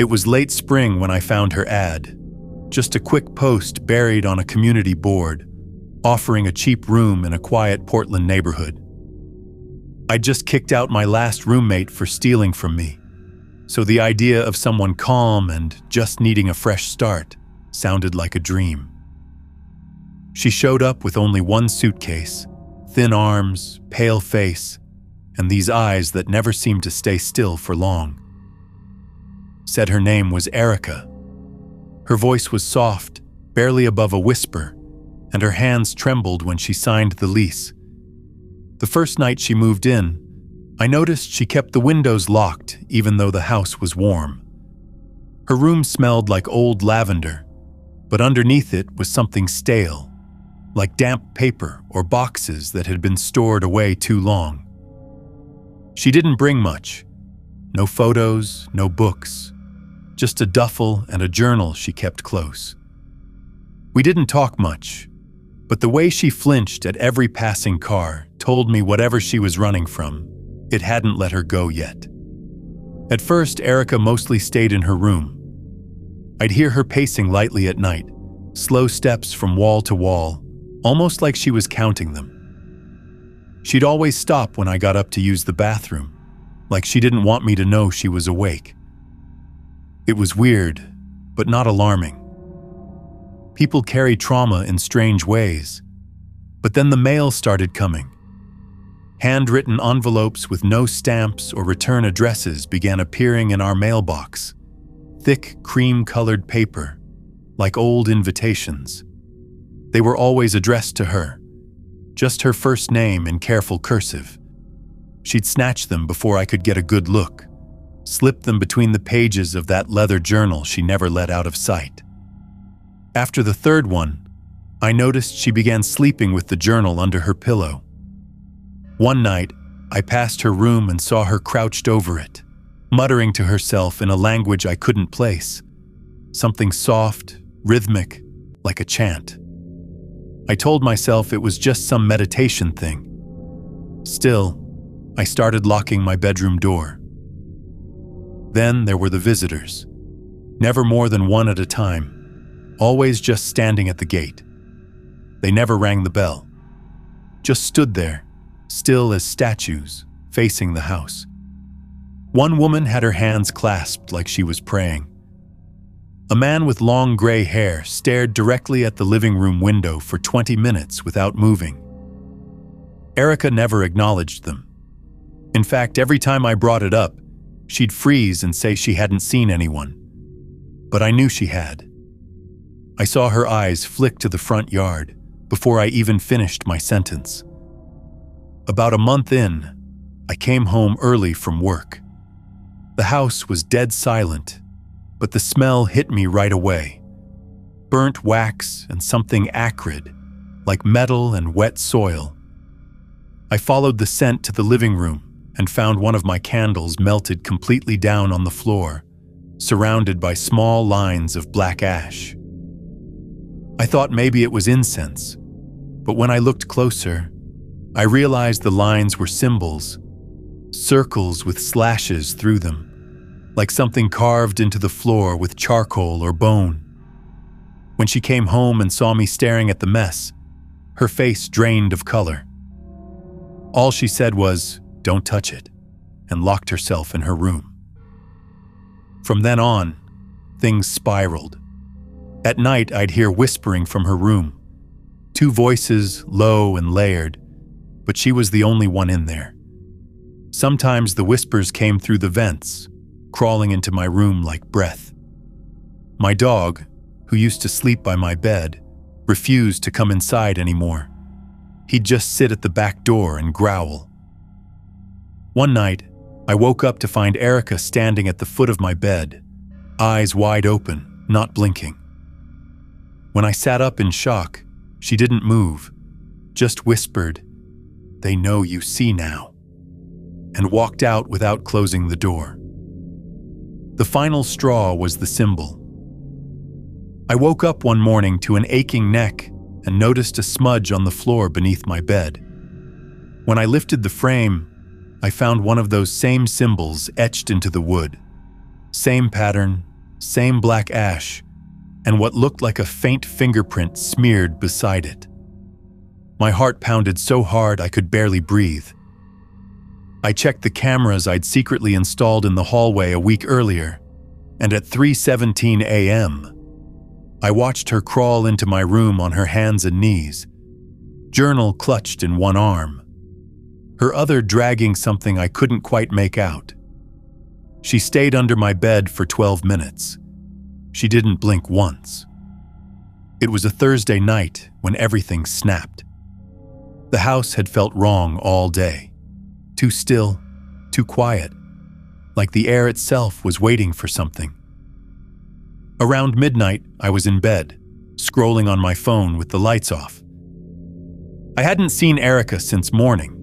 It was late spring when I found her ad, just a quick post buried on a community board, offering a cheap room in a quiet Portland neighborhood. I'd just kicked out my last roommate for stealing from me, so the idea of someone calm and just needing a fresh start sounded like a dream. She showed up with only one suitcase, thin arms, pale face, and these eyes that never seemed to stay still for long. Said her name was Erica. Her voice was soft, barely above a whisper, and her hands trembled when she signed the lease. The first night she moved in, I noticed she kept the windows locked even though the house was warm. Her room smelled like old lavender, but underneath it was something stale, like damp paper or boxes that had been stored away too long. She didn't bring much. No photos, no books, just a duffel and a journal she kept close. We didn't talk much, but the way she flinched at every passing car told me whatever she was running from, it hadn't let her go yet. At first, Erica mostly stayed in her room. I'd hear her pacing lightly at night, slow steps from wall to wall, almost like she was counting them. She'd always stop when I got up to use the bathroom, like she didn't want me to know she was awake. It was weird, but not alarming. People carry trauma in strange ways, but then the mail started coming. Handwritten envelopes with no stamps or return addresses began appearing in our mailbox. Thick, cream-colored paper, like old invitations. They were always addressed to her, just her first name in careful cursive. She'd snatch them before I could get a good look, slip them between the pages of that leather journal she never let out of sight. After the third one, I noticed she began sleeping with the journal under her pillow. One night, I passed her room and saw her crouched over it, muttering to herself in a language I couldn't place, something soft, rhythmic, like a chant. I told myself it was just some meditation thing. Still, I started locking my bedroom door. Then there were the visitors, never more than one at a time, always just standing at the gate. They never rang the bell, just stood there, still as statues, facing the house. One woman had her hands clasped like she was praying. A man with long gray hair stared directly at the living room window for 20 minutes without moving. Erica never acknowledged them. In fact, every time I brought it up, she'd freeze and say she hadn't seen anyone. But I knew she had. I saw her eyes flick to the front yard before I even finished my sentence. About a month in, I came home early from work. The house was dead silent, but the smell hit me right away. Burnt wax and something acrid, like metal and wet soil. I followed the scent to the living room and found one of my candles melted completely down on the floor, surrounded by small lines of black ash. I thought maybe it was incense, but when I looked closer, I realized the lines were symbols, circles with slashes through them, like something carved into the floor with charcoal or bone. When she came home and saw me staring at the mess, her face drained of color. All she said was, "Don't touch it," and locked herself in her room. From then on, things spiraled. At night, I'd hear whispering from her room. Two voices, low and layered, but she was the only one in there. Sometimes the whispers came through the vents, crawling into my room like breath. My dog, who used to sleep by my bed, refused to come inside anymore. He'd just sit at the back door and growl. One night, I woke up to find Erica standing at the foot of my bed, eyes wide open, not blinking. When I sat up in shock, she didn't move, just whispered, "They know you see now," and walked out without closing the door. The final straw was the symbol. I woke up one morning to an aching neck and noticed a smudge on the floor beneath my bed. When I lifted the frame, I found one of those same symbols etched into the wood. Same pattern, same black ash, and what looked like a faint fingerprint smeared beside it. My heart pounded so hard I could barely breathe. I checked the cameras I'd secretly installed in the hallway a week earlier, and at 3:17 a.m., I watched her crawl into my room on her hands and knees, journal clutched in one arm, her other dragging something I couldn't quite make out. She stayed under my bed for 12 minutes. She didn't blink once. It was a Thursday night when everything snapped. The house had felt wrong all day. Too still, too quiet, like the air itself was waiting for something. Around midnight, I was in bed, scrolling on my phone with the lights off. I hadn't seen Erica since morning,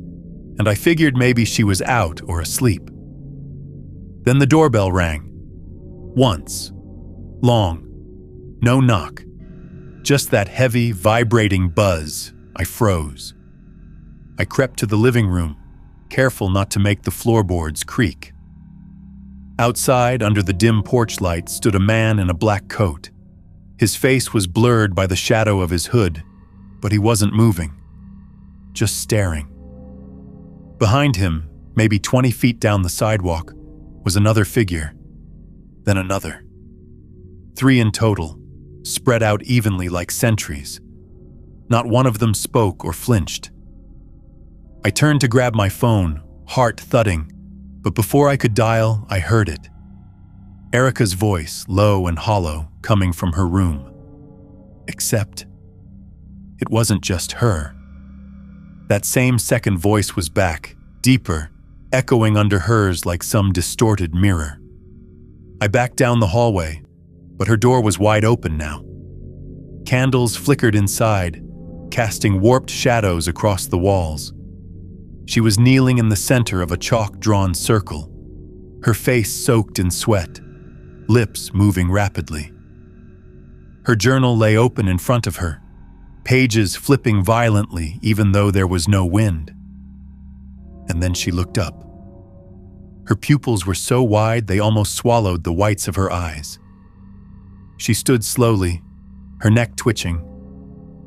and I figured maybe she was out or asleep. Then the doorbell rang. Once. Long. No knock. Just that heavy, vibrating buzz. I froze. I crept to the living room, careful not to make the floorboards creak. Outside, under the dim porch light, stood a man in a black coat. His face was blurred by the shadow of his hood, but he wasn't moving, just staring. Behind him, maybe 20 feet down the sidewalk, was another figure, then another. 3 in total, spread out evenly like sentries. Not one of them spoke or flinched. I turned to grab my phone, heart thudding, but before I could dial, I heard it. Erica's voice, low and hollow, coming from her room. Except, it wasn't just her. That same second voice was back, deeper, echoing under hers like some distorted mirror. I backed down the hallway, but her door was wide open now. Candles flickered inside, casting warped shadows across the walls. She was kneeling in the center of a chalk-drawn circle, her face soaked in sweat, lips moving rapidly. Her journal lay open in front of her, pages flipping violently even though there was no wind. And then she looked up. Her pupils were so wide they almost swallowed the whites of her eyes. She stood slowly, her neck twitching,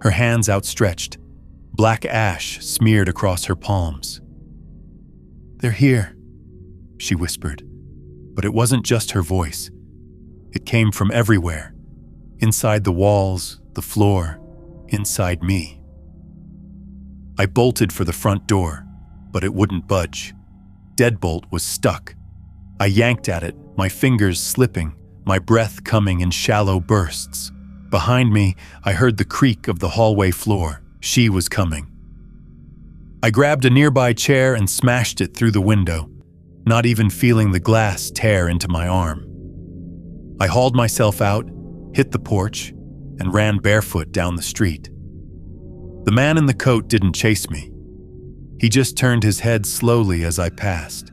her hands outstretched, black ash smeared across her palms. "They're here," she whispered, but it wasn't just her voice. It came from everywhere, inside the walls, the floor, inside me. I bolted for the front door, but it wouldn't budge. Deadbolt was stuck. I yanked at it, my fingers slipping, my breath coming in shallow bursts. Behind me, I heard the creak of the hallway floor. She was coming. I grabbed a nearby chair and smashed it through the window, not even feeling the glass tear into my arm. I hauled myself out, hit the porch, and ran barefoot down the street. The man in the coat didn't chase me. He just turned his head slowly as I passed,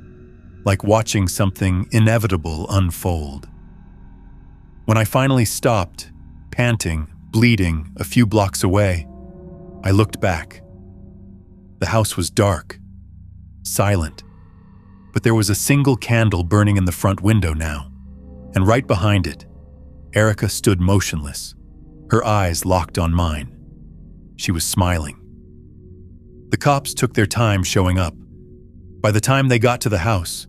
like watching something inevitable unfold. When I finally stopped, panting, bleeding, a few blocks away, I looked back. The house was dark, silent, but there was a single candle burning in the front window now, and right behind it, Erica stood motionless, her eyes locked on mine. She was smiling. The cops took their time showing up. By the time they got to the house,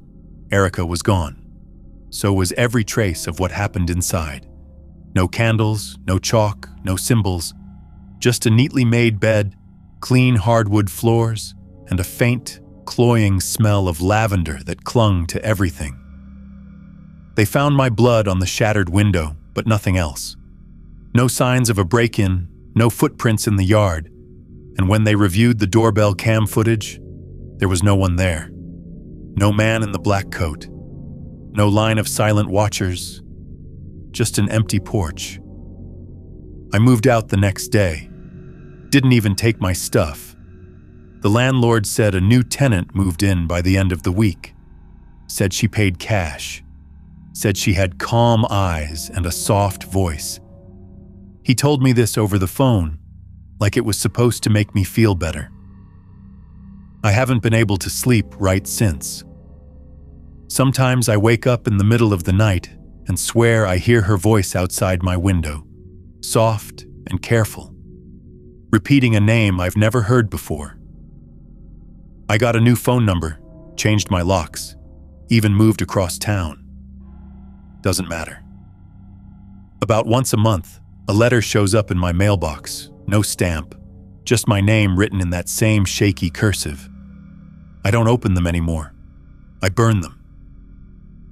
Erica was gone. So was every trace of what happened inside. No candles, no chalk, no symbols, just a neatly made bed, clean hardwood floors, and a faint, cloying smell of lavender that clung to everything. They found my blood on the shattered window, but nothing else. No signs of a break-in, no footprints in the yard, and when they reviewed the doorbell cam footage, there was no one there. No man in the black coat, no line of silent watchers, just an empty porch. I moved out the next day. Didn't even take my stuff. The landlord said a new tenant moved in by the end of the week. Said she paid cash. Said she had calm eyes and a soft voice. He told me this over the phone, like it was supposed to make me feel better. I haven't been able to sleep right since. Sometimes I wake up in the middle of the night and swear I hear her voice outside my window, soft and careful, repeating a name I've never heard before. I got a new phone number, changed my locks, even moved across town. Doesn't matter. About once a month, a letter shows up in my mailbox, no stamp, just my name written in that same shaky cursive. I don't open them anymore. I burn them.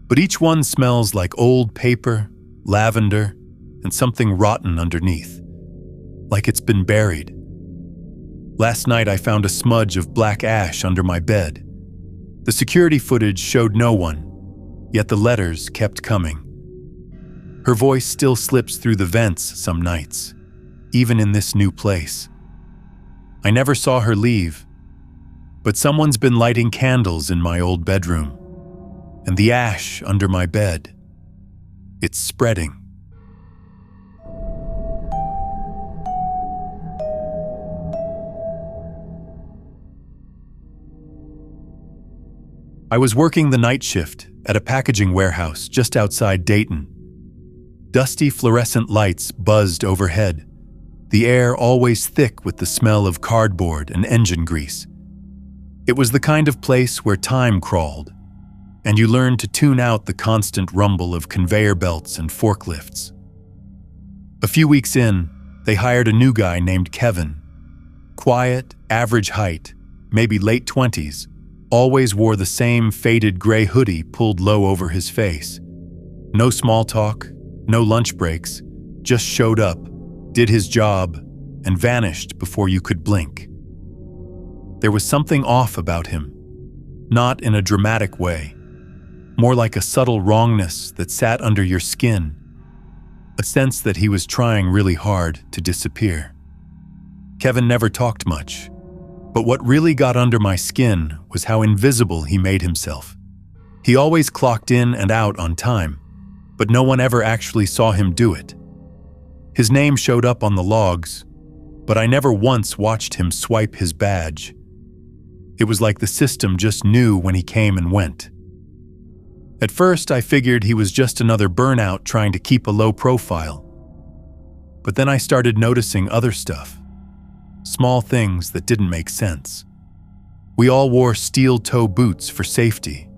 But each one smells like old paper, lavender, and something rotten underneath, like it's been buried. Last night I found a smudge of black ash under my bed. The security footage showed no one, yet the letters kept coming. Her voice still slips through the vents some nights, even in this new place. I never saw her leave, but someone's been lighting candles in my old bedroom, and the ash under my bed, it's spreading. I was working the night shift at a packaging warehouse just outside Dayton. Dusty fluorescent lights buzzed overhead, the air always thick with the smell of cardboard and engine grease. It was the kind of place where time crawled, and you learned to tune out the constant rumble of conveyor belts and forklifts. A few weeks in, they hired a new guy named Kevin. Quiet, average height, maybe late 20s, always wore the same faded gray hoodie pulled low over his face. No small talk, no lunch breaks, just showed up, did his job, and vanished before you could blink. There was something off about him, not in a dramatic way, more like a subtle wrongness that sat under your skin, a sense that he was trying really hard to disappear. Kevin never talked much, but what really got under my skin was how invisible he made himself. He always clocked in and out on time, but no one ever actually saw him do it. His name showed up on the logs, but I never once watched him swipe his badge. It was like the system just knew when he came and went. At first, I figured he was just another burnout trying to keep a low profile. But then I started noticing other stuff. Small things that didn't make sense. We all wore steel-toe boots for safety,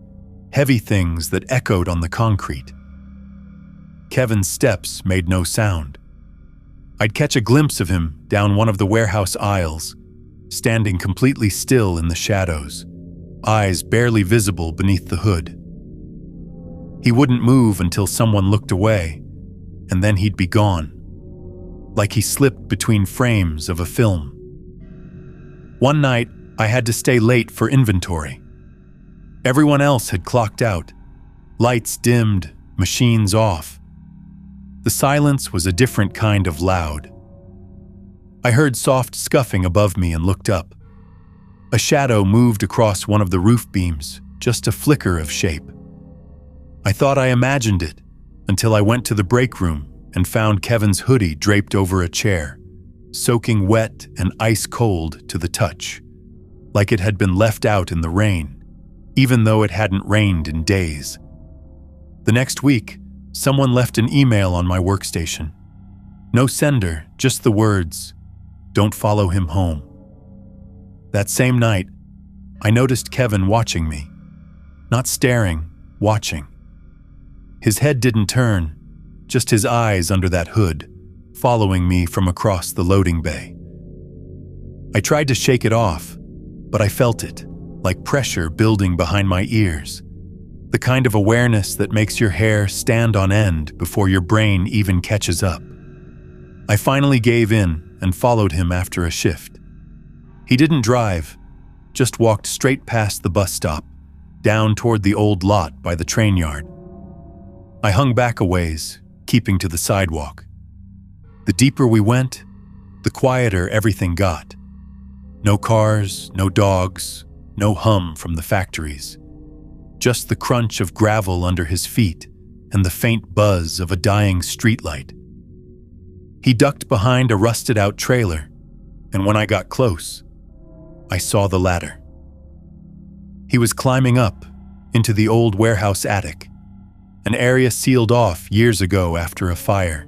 heavy things that echoed on the concrete. Kevin's steps made no sound. I'd catch a glimpse of him down one of the warehouse aisles, standing completely still in the shadows, eyes barely visible beneath the hood. He wouldn't move until someone looked away, and then he'd be gone, like he slipped between frames of a film. One night, I had to stay late for inventory. Everyone else had clocked out, lights dimmed, machines off. The silence was a different kind of loud. I heard soft scuffing above me and looked up. A shadow moved across one of the roof beams, just a flicker of shape. I thought I imagined it until I went to the break room and found Kevin's hoodie draped over a chair, soaking wet and ice cold to the touch, like it had been left out in the rain, even though it hadn't rained in days. The next week, someone left an email on my workstation. No sender, just the words, "Don't follow him home." That same night, I noticed Kevin watching me. Not staring, watching. His head didn't turn, just his eyes under that hood, following me from across the loading bay. I tried to shake it off, but I felt it, like pressure building behind my ears. The kind of awareness that makes your hair stand on end before your brain even catches up. I finally gave in and followed him after a shift. He didn't drive, just walked straight past the bus stop, down toward the old lot by the train yard. I hung back a ways, keeping to the sidewalk. The deeper we went, the quieter everything got. No cars, no dogs, no hum from the factories. Just the crunch of gravel under his feet and the faint buzz of a dying streetlight. He ducked behind a rusted-out trailer, and when I got close, I saw the ladder. He was climbing up into the old warehouse attic. an area sealed off years ago after a fire.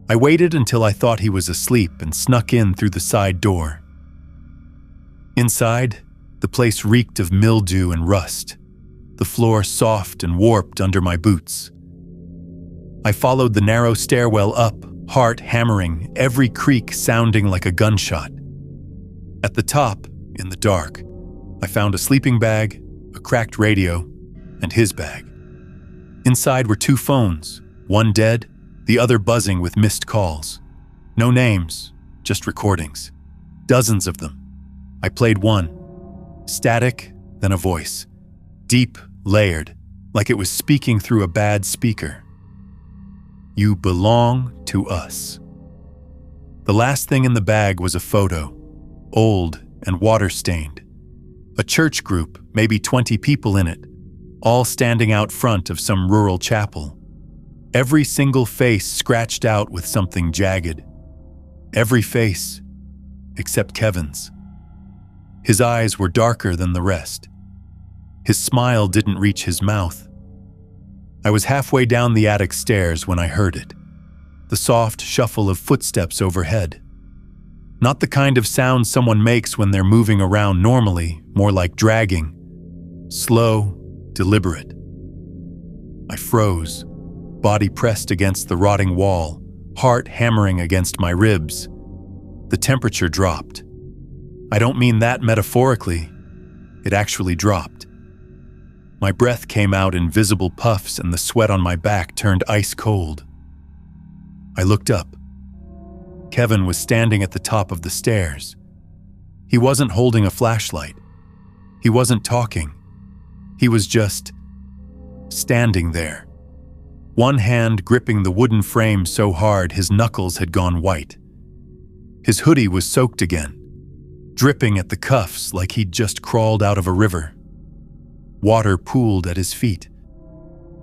I waited until I thought he was asleep and snuck in through the side door. Inside, the place reeked of mildew and rust, the floor soft and warped under my boots. I followed the narrow stairwell up, heart hammering, every creak sounding like a gunshot. At the top, in the dark, I found a sleeping bag, a cracked radio, and his bag. Inside were 2 phones, one dead, the other buzzing with missed calls. No names, just recordings. Dozens of them. I played one. Static, then a voice. Deep, layered, like it was speaking through a bad speaker. You belong to us. The last thing in the bag was a photo, old and water-stained. A church group, maybe 20 people in it, all standing out front of some rural chapel. Every single face scratched out with something jagged. Every face, except Kevin's. His eyes were darker than the rest. His smile didn't reach his mouth. I was halfway down the attic stairs when I heard it. The soft shuffle of footsteps overhead. Not the kind of sound someone makes when they're moving around normally, more like dragging. Slow, deliberate. I froze, body pressed against the rotting wall, heart hammering against my ribs. The temperature dropped. I don't mean that metaphorically. It actually dropped. My breath came out in visible puffs and the sweat on my back turned ice cold. I looked up. Kevin was standing at the top of the stairs. He wasn't holding a flashlight. He wasn't talking. He was just standing there. One hand gripping the wooden frame so hard his knuckles had gone white. His hoodie was soaked again, dripping at the cuffs like he'd just crawled out of a river. Water pooled at his feet,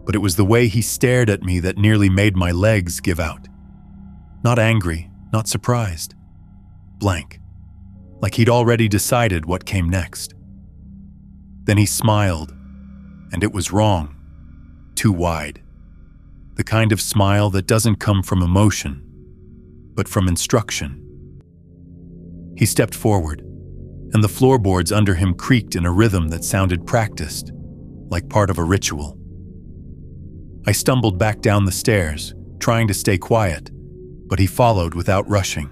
but it was the way he stared at me that nearly made my legs give out. Not angry, not surprised. Blank, like he'd already decided what came next. Then he smiled, and it was wrong, too wide. The kind of smile that doesn't come from emotion, but from instruction. He stepped forward, and the floorboards under him creaked in a rhythm that sounded practiced, like part of a ritual. I stumbled back down the stairs, trying to stay quiet, but he followed without rushing.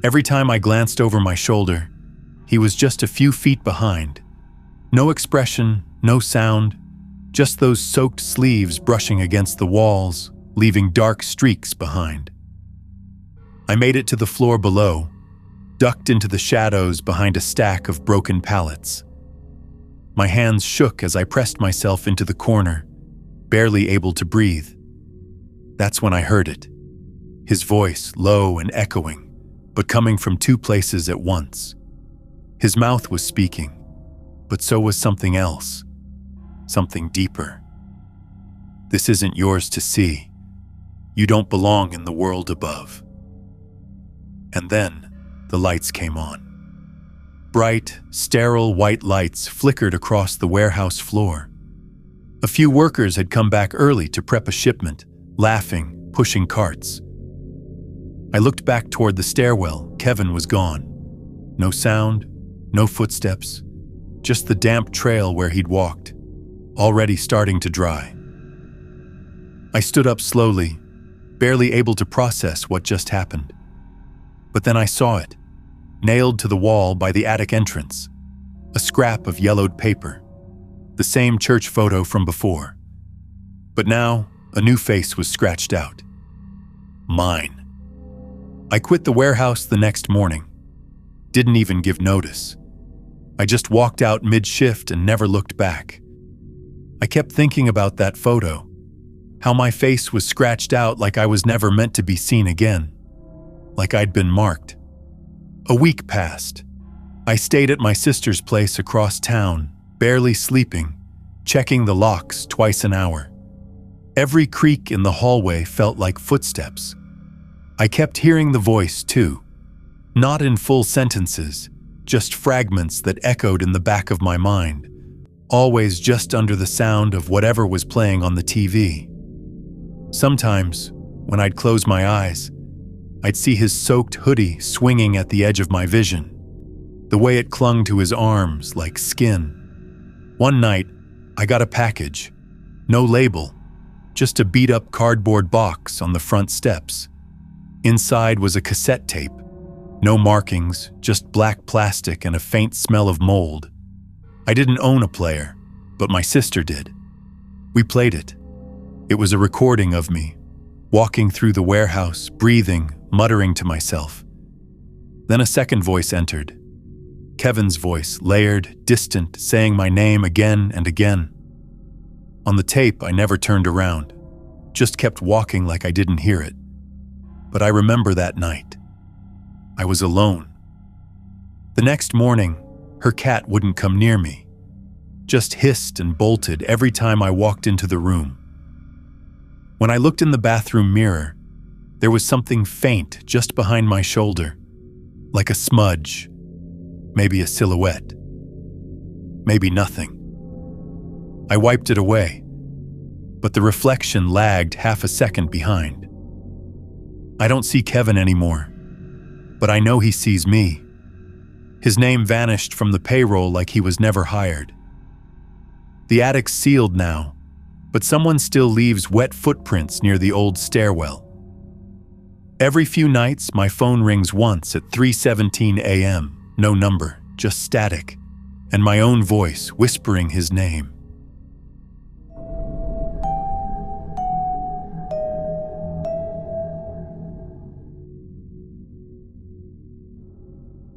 Every time I glanced over my shoulder, he was just a few feet behind. No expression, no sound, just those soaked sleeves brushing against the walls, leaving dark streaks behind. I made it to the floor below, ducked into the shadows behind a stack of broken pallets. My hands shook as I pressed myself into the corner, barely able to breathe. That's when I heard it. His voice, low and echoing, but coming from 2 places at once. His mouth was speaking, but so was something else, something deeper. This isn't yours to see. You don't belong in the world above. And then, the lights came on. Bright, sterile white lights flickered across the warehouse floor. A few workers had come back early to prep a shipment, laughing, pushing carts. I looked back toward the stairwell. Kevin was gone. No sound, no footsteps, just the damp trail where he'd walked, already starting to dry. I stood up slowly, barely able to process what just happened. But then I saw it. Nailed to the wall by the attic entrance, a scrap of yellowed paper, the same church photo from before. But now, a new face was scratched out. Mine. I quit the warehouse the next morning. Didn't even give notice. I just walked out mid-shift and never looked back. I kept thinking about that photo, how my face was scratched out like I was never meant to be seen again, like I'd been marked. A week passed. I stayed at my sister's place across town, barely sleeping, checking the locks twice an hour. Every creak in the hallway felt like footsteps. I kept hearing the voice, too. Not in full sentences, just fragments that echoed in the back of my mind, always just under the sound of whatever was playing on the TV. Sometimes, when I'd close my eyes, I'd see his soaked hoodie swinging at the edge of my vision, the way it clung to his arms like skin. One night, I got a package, no label, just a beat-up cardboard box on the front steps. Inside was a cassette tape, no markings, just black plastic and a faint smell of mold. I didn't own a player, but my sister did. We played it. It was a recording of me, walking through the warehouse, breathing, muttering to myself. Then a second voice entered. Kevin's voice, layered, distant, saying my name again and again. On the tape, I never turned around, just kept walking like I didn't hear it. But I remember that night. I was alone. The next morning, her cat wouldn't come near me, just hissed and bolted every time I walked into the room. When I looked in the bathroom mirror, there was something faint just behind my shoulder, like a smudge, maybe a silhouette, maybe nothing. I wiped it away, but the reflection lagged half a second behind. I don't see Kevin anymore, but I know he sees me. His name vanished from the payroll like he was never hired. The attic's sealed now, but someone still leaves wet footprints near the old stairwell. Every few nights, my phone rings once at 3:17 a.m., no number, just static, and my own voice whispering his name.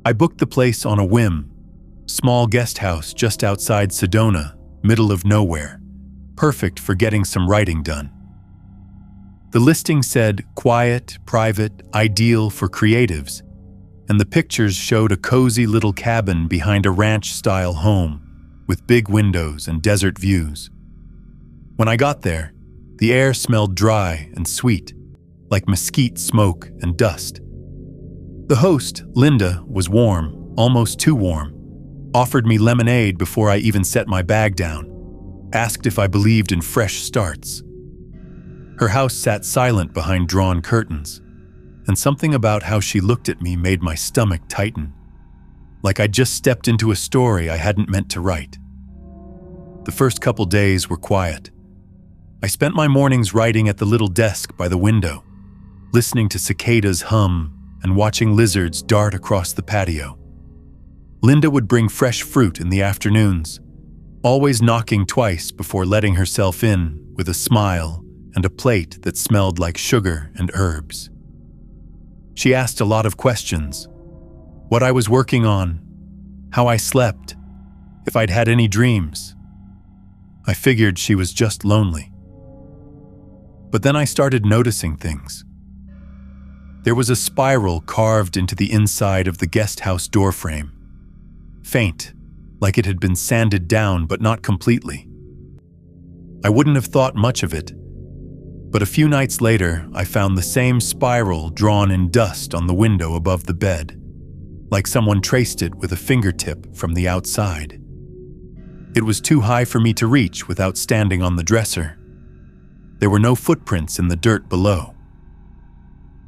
I booked the place on a whim, small guest house just outside Sedona, middle of nowhere, perfect for getting some writing done. The listing said quiet, private, ideal for creatives, and the pictures showed a cozy little cabin behind a ranch-style home with big windows and desert views. When I got there, the air smelled dry and sweet, like mesquite smoke and dust. The host, Linda, was warm, almost too warm, offered me lemonade before I even set my bag down, asked if I believed in fresh starts. Her house sat silent behind drawn curtains, and something about how she looked at me made my stomach tighten, like I'd just stepped into a story I hadn't meant to write. The first couple days were quiet. I spent my mornings writing at the little desk by the window, listening to cicadas hum and watching lizards dart across the patio. Linda would bring fresh fruit in the afternoons, always knocking twice before letting herself in with a smile and a plate that smelled like sugar and herbs. She asked a lot of questions: what I was working on, how I slept, if I'd had any dreams. I figured she was just lonely. But then I started noticing things. There was a spiral carved into the inside of the guest house doorframe, faint, like it had been sanded down but not completely. I wouldn't have thought much of it, but a few nights later I found the same spiral drawn in dust on the window above the bed, like someone traced it with a fingertip from the outside. It was too high for me to reach without standing on the dresser. There were no footprints in the dirt below.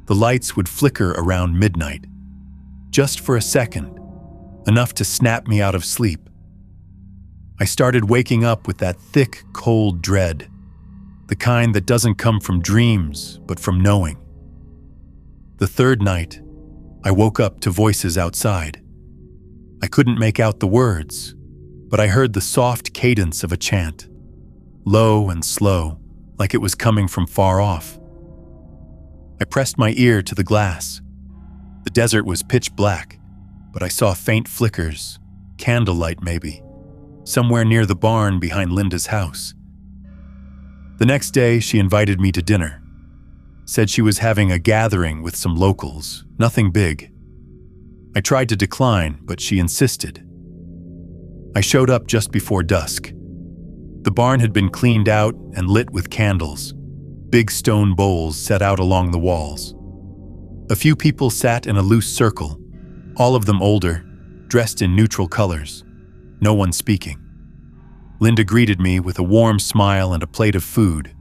The lights would flicker around midnight, just for a second, enough to snap me out of sleep. I started waking up with that thick, cold dread, the kind that doesn't come from dreams, but from knowing. The third night, I woke up to voices outside. I couldn't make out the words, but I heard the soft cadence of a chant, low and slow, like it was coming from far off. I pressed my ear to the glass. The desert was pitch black, but I saw faint flickers, candlelight maybe, somewhere near the barn behind Linda's house. The next day, she invited me to dinner. Said she was having a gathering with some locals, nothing big. I tried to decline, but she insisted. I showed up just before dusk. The barn had been cleaned out and lit with candles, big stone bowls set out along the walls. A few people sat in a loose circle, all of them older, dressed in neutral colors, no one speaking. Linda greeted me with a warm smile and a plate of food,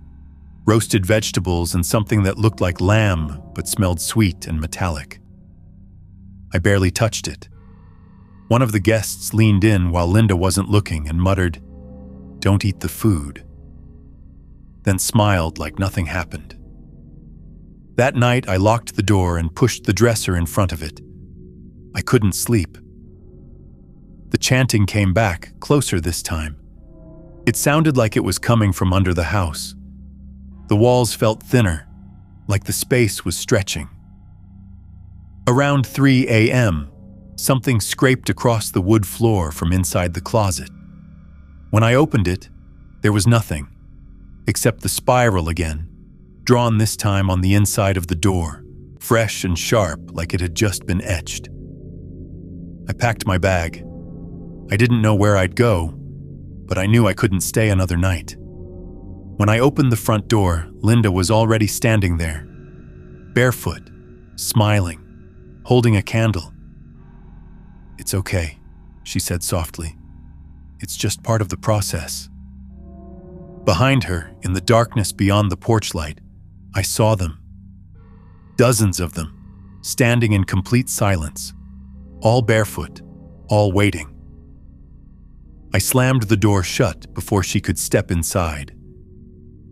roasted vegetables and something that looked like lamb but smelled sweet and metallic. I barely touched it. One of the guests leaned in while Linda wasn't looking and muttered, "Don't eat the food," then smiled like nothing happened. That night, I locked the door and pushed the dresser in front of it. I couldn't sleep. The chanting came back, closer this time. It sounded like it was coming from under the house. The walls felt thinner, like the space was stretching. Around 3 a.m., something scraped across the wood floor from inside the closet. When I opened it, there was nothing, except the spiral again, drawn this time on the inside of the door, fresh and sharp like it had just been etched. I packed my bag. I didn't know where I'd go, but I knew I couldn't stay another night. When I opened the front door, Linda was already standing there, barefoot, smiling, holding a candle. "It's okay," she said softly. "It's just part of the process." Behind her, in the darkness beyond the porch light, I saw them. Dozens of them, standing in complete silence, all barefoot, all waiting. I slammed the door shut before she could step inside.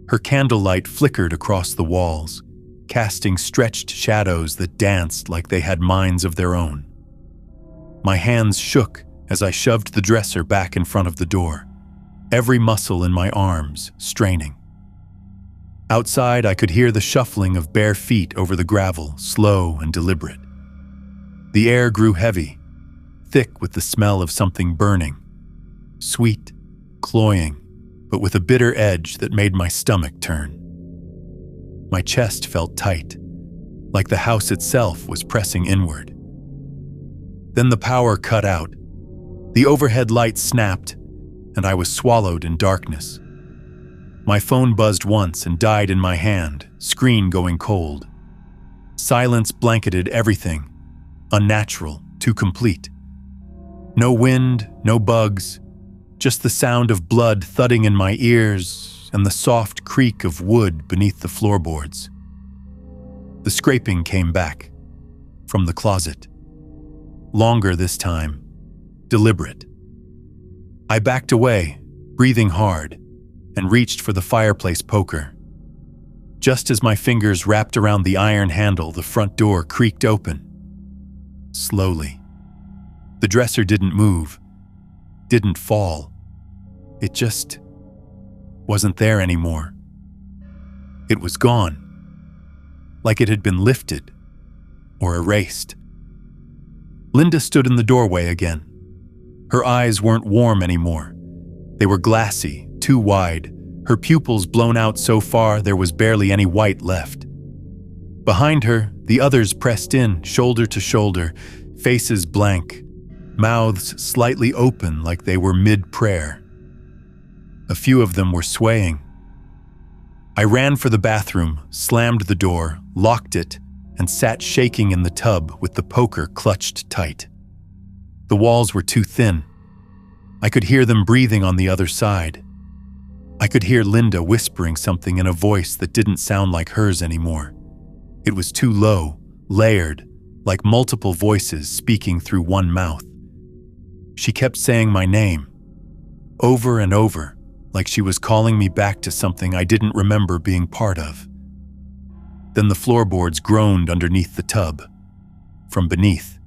Her candlelight flickered across the walls, casting stretched shadows that danced like they had minds of their own. My hands shook as I shoved the dresser back in front of the door, every muscle in my arms straining. Outside, I could hear the shuffling of bare feet over the gravel, slow and deliberate. The air grew heavy, thick with the smell of something burning, sweet, cloying, but with a bitter edge that made my stomach turn. My chest felt tight, like the house itself was pressing inward. Then the power cut out. The overhead light snapped, and I was swallowed in darkness. My phone buzzed once and died in my hand, screen going cold. Silence blanketed everything, unnatural, too complete. No wind, no bugs, just the sound of blood thudding in my ears and the soft creak of wood beneath the floorboards. The scraping came back, from the closet. Longer this time, deliberate. I backed away, breathing hard, and reached for the fireplace poker. Just as my fingers wrapped around the iron handle, the front door creaked open. Slowly. The dresser didn't move, didn't fall. It just wasn't there anymore. It was gone, like it had been lifted or erased. Linda stood in the doorway again. Her eyes weren't warm anymore. They were glassy, too wide, her pupils blown out so far there was barely any white left. Behind her, the others pressed in, shoulder to shoulder, faces blank, mouths slightly open like they were mid-prayer. A few of them were swaying. I ran for the bathroom, slammed the door, locked it, and sat shaking in the tub with the poker clutched tight. The walls were too thin. I could hear them breathing on the other side. I could hear Linda whispering something in a voice that didn't sound like hers anymore. It was too low, layered, like multiple voices speaking through one mouth. She kept saying my name, over and over, like she was calling me back to something I didn't remember being part of. Then the floorboards groaned underneath the tub. From beneath.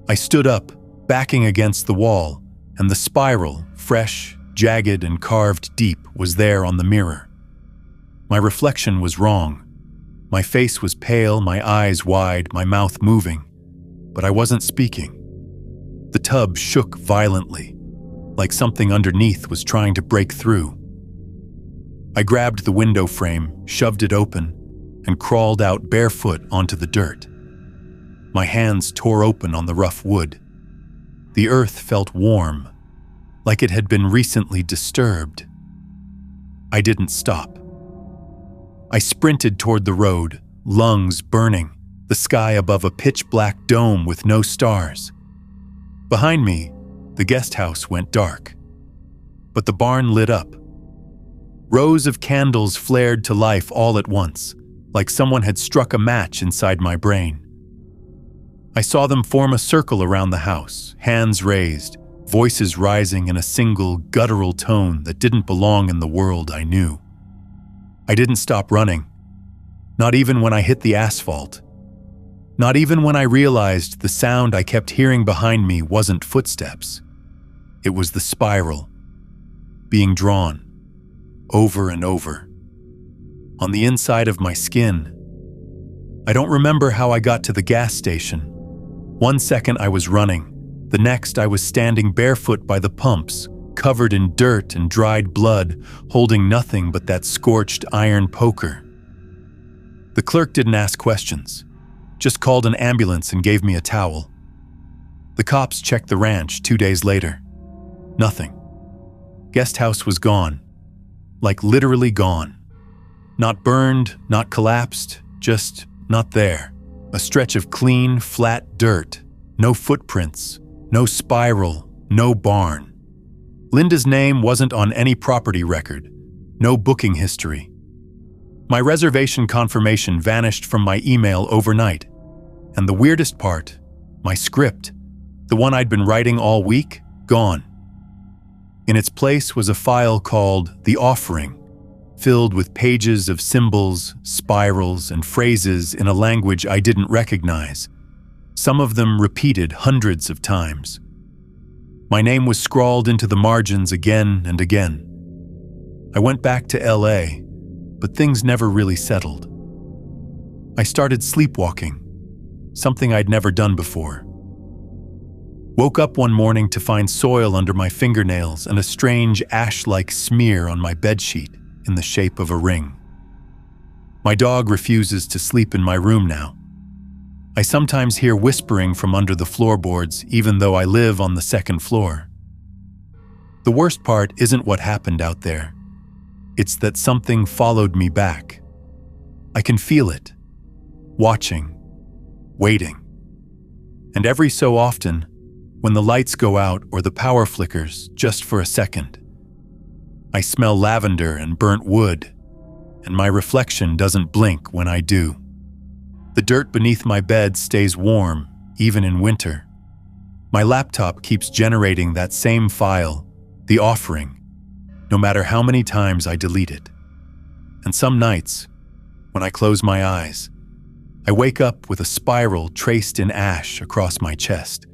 I stood up, backing against the wall, and the spiral, fresh, jagged, and carved deep, was there on the mirror. My reflection was wrong. My face was pale, my eyes wide, my mouth moving, but I wasn't speaking. The tub shook violently, like something underneath was trying to break through. I grabbed the window frame, shoved it open, and crawled out barefoot onto the dirt. My hands tore open on the rough wood. The earth felt warm, like it had been recently disturbed. I didn't stop. I sprinted toward the road, lungs burning, the sky above a pitch-black dome with no stars. Behind me, the guest house went dark. but the barn lit up. Rows of candles flared to life all at once, like someone had struck a match inside my brain. I saw them form a circle around the house, hands raised, voices rising in a single guttural tone that didn't belong in the world I knew. I didn't stop running, not even when I hit the asphalt. Not even when I realized the sound I kept hearing behind me wasn't footsteps. It was the spiral, being drawn, over and over, on the inside of my skin. I don't remember how I got to the gas station. One second I was running, the next I was standing barefoot by the pumps, covered in dirt and dried blood, holding nothing but that scorched iron poker. The clerk didn't ask questions, just called an ambulance and gave me a towel. The cops checked the ranch 2 days later. Nothing. Guest house was gone. Like literally gone. Not burned, not collapsed, just not there. A stretch of clean, flat dirt. No footprints, no spiral, no barn. Linda's name wasn't on any property record. No booking history. My reservation confirmation vanished from my email overnight. And the weirdest part, my script, the one I'd been writing all week, gone. In its place was a file called The Offering, filled with pages of symbols, spirals, and phrases in a language I didn't recognize, some of them repeated hundreds of times. My name was scrawled into the margins again and again. I went back to LA, but things never really settled. I started sleepwalking, something I'd never done before. Woke up one morning to find soil under my fingernails and a strange ash-like smear on my bedsheet in the shape of a ring. My dog refuses to sleep in my room now. I sometimes hear whispering from under the floorboards, even though I live on the second floor. The worst part isn't what happened out there. It's that something followed me back. I can feel it, watching, waiting. And every so often, when the lights go out or the power flickers just for a second, I smell lavender and burnt wood, and my reflection doesn't blink when I do. The dirt beneath my bed stays warm, even in winter. My laptop keeps generating that same file, The Offering, no matter how many times I delete it. And some nights, when I close my eyes, I wake up with a spiral traced in ash across my chest,